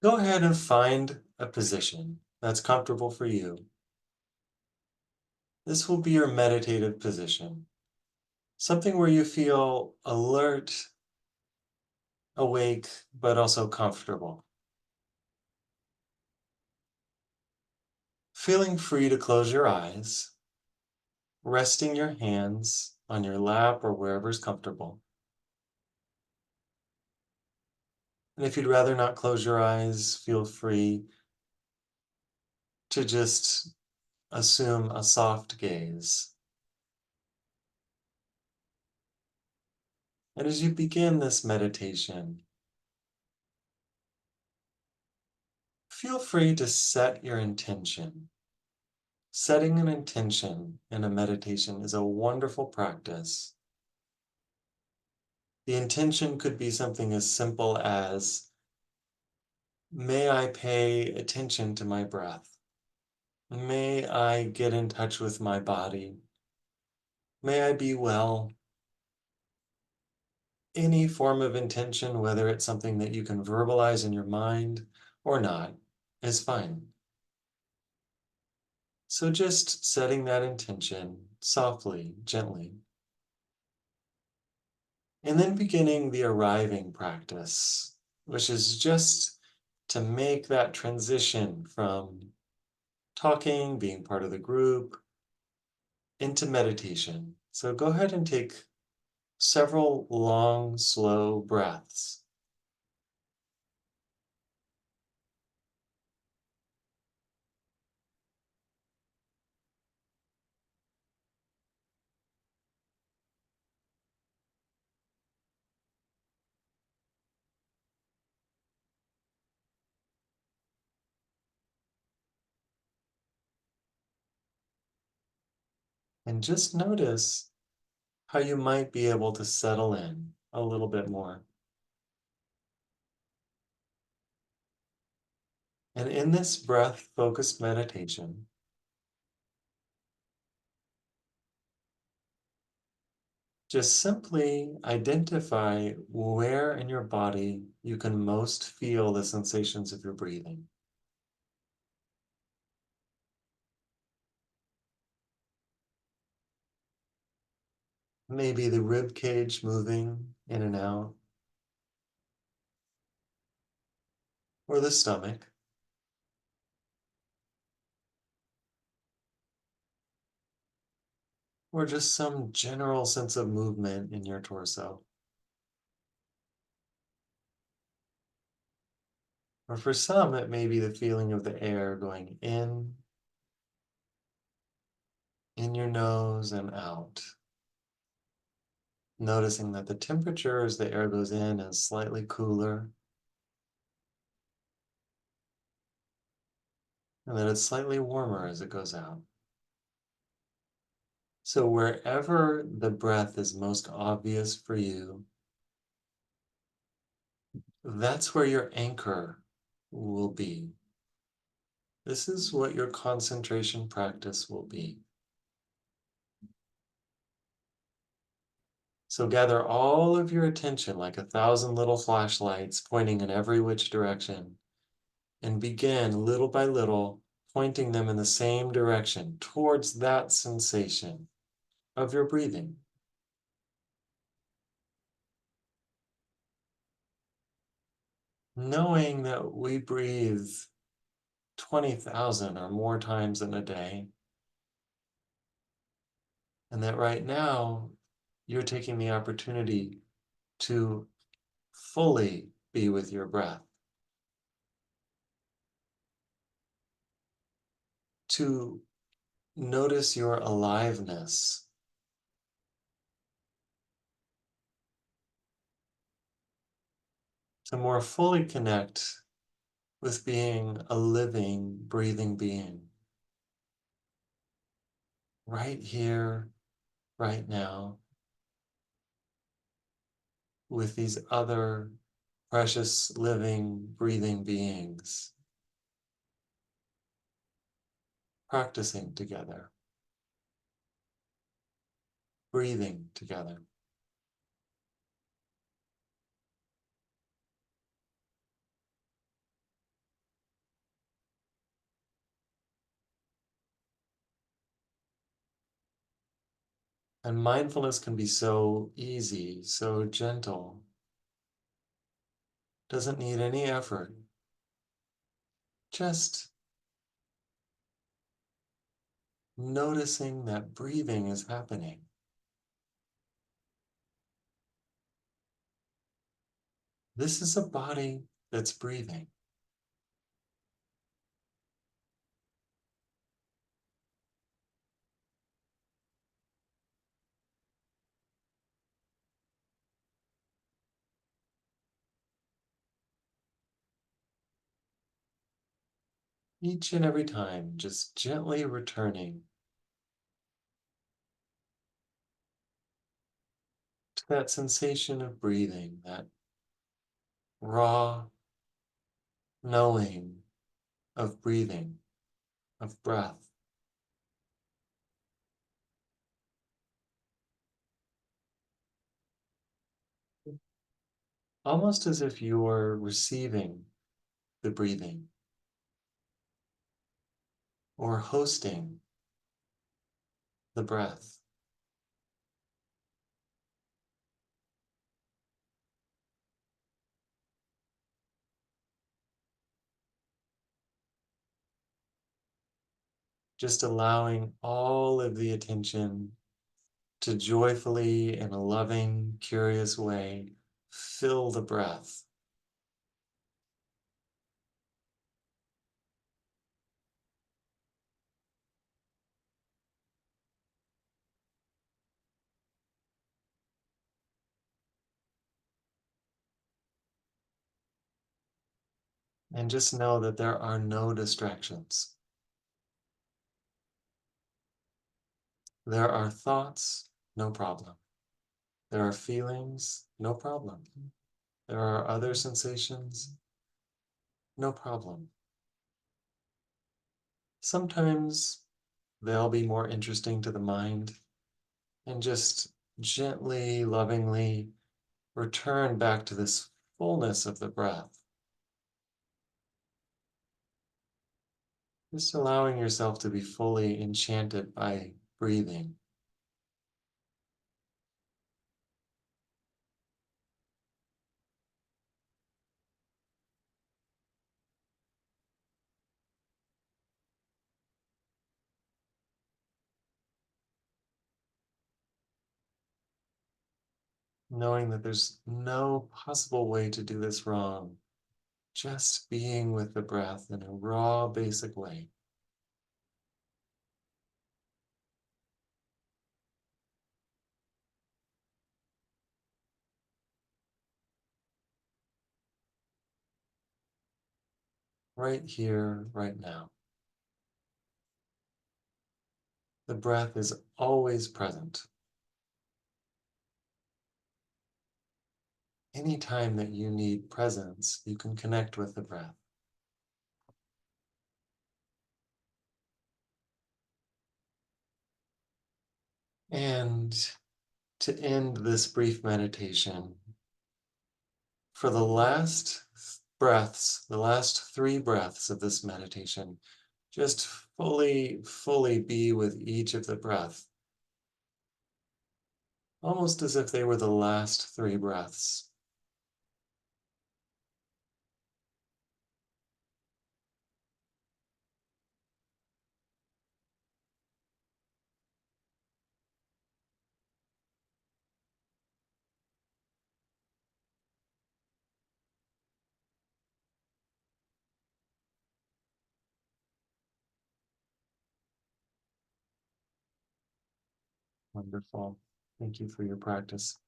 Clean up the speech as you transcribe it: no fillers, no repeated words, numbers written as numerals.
Go ahead and find a position that's comfortable for you. This will be your meditative position, something where you feel alert, awake, but also comfortable. Feeling free to close your eyes, resting your hands on your lap or wherever's comfortable. And if you'd rather not close your eyes, feel free to just assume a soft gaze. And as you begin this meditation, feel free to set your intention. Setting an intention in a meditation is a wonderful practice. The intention could be something as simple as, may I pay attention to my breath? May I get in touch with my body? May I be well? Any form of intention, whether it's something that you can verbalize in your mind or not, is fine. So just setting that intention softly, gently, and then beginning the arriving practice, which is just to make that transition from talking, being part of the group, into meditation. So go ahead and take several long, slow breaths. And just notice how you might be able to settle in a little bit more. And in this breath-focused meditation, just simply identify where in your body you can most feel the sensations of your breathing. Maybe the rib cage moving in and out, or the stomach, or just some general sense of movement in your torso. Or for some, it may be the feeling of the air going in your nose and out. Noticing that the temperature as the air goes in is slightly cooler, and that it's slightly warmer as it goes out. So wherever the breath is most obvious for you, that's where your anchor will be. This is what your concentration practice will be. So gather all of your attention like 1,000 little flashlights pointing in every which direction, and begin little by little pointing them in the same direction towards that sensation of your breathing. Knowing that we breathe 20,000 or more times in a day, and that right now you're taking the opportunity to fully be with your breath, to notice your aliveness, to more fully connect with being a living, breathing being right here, right now, with these other precious, living, breathing beings practicing together, breathing together. And mindfulness can be so easy, so gentle, doesn't need any effort. Just noticing that breathing is happening. This is a body that's breathing. Each and every time, just gently returning to that sensation of breathing, that raw knowing of breathing, of breath. Almost as if you're receiving the breathing or hosting the breath. Just allowing all of the attention to joyfully, in a loving, curious way, fill the breath. And just know that there are no distractions. There are thoughts, no problem. There are feelings, no problem. There are other sensations, no problem. Sometimes they'll be more interesting to the mind, and just gently, lovingly return back to this fullness of the breath. Just allowing yourself to be fully enchanted by breathing. Knowing that there's no possible way to do this wrong. Just being with the breath in a raw, basic way. Right here, right now. The breath is always present. Anytime that you need presence, you can connect with the breath. And to end this brief meditation, for the last breaths, the last 3 breaths of this meditation, just fully be with each of the breath, almost as if they were the last 3 breaths. Wonderful. Thank you for your practice.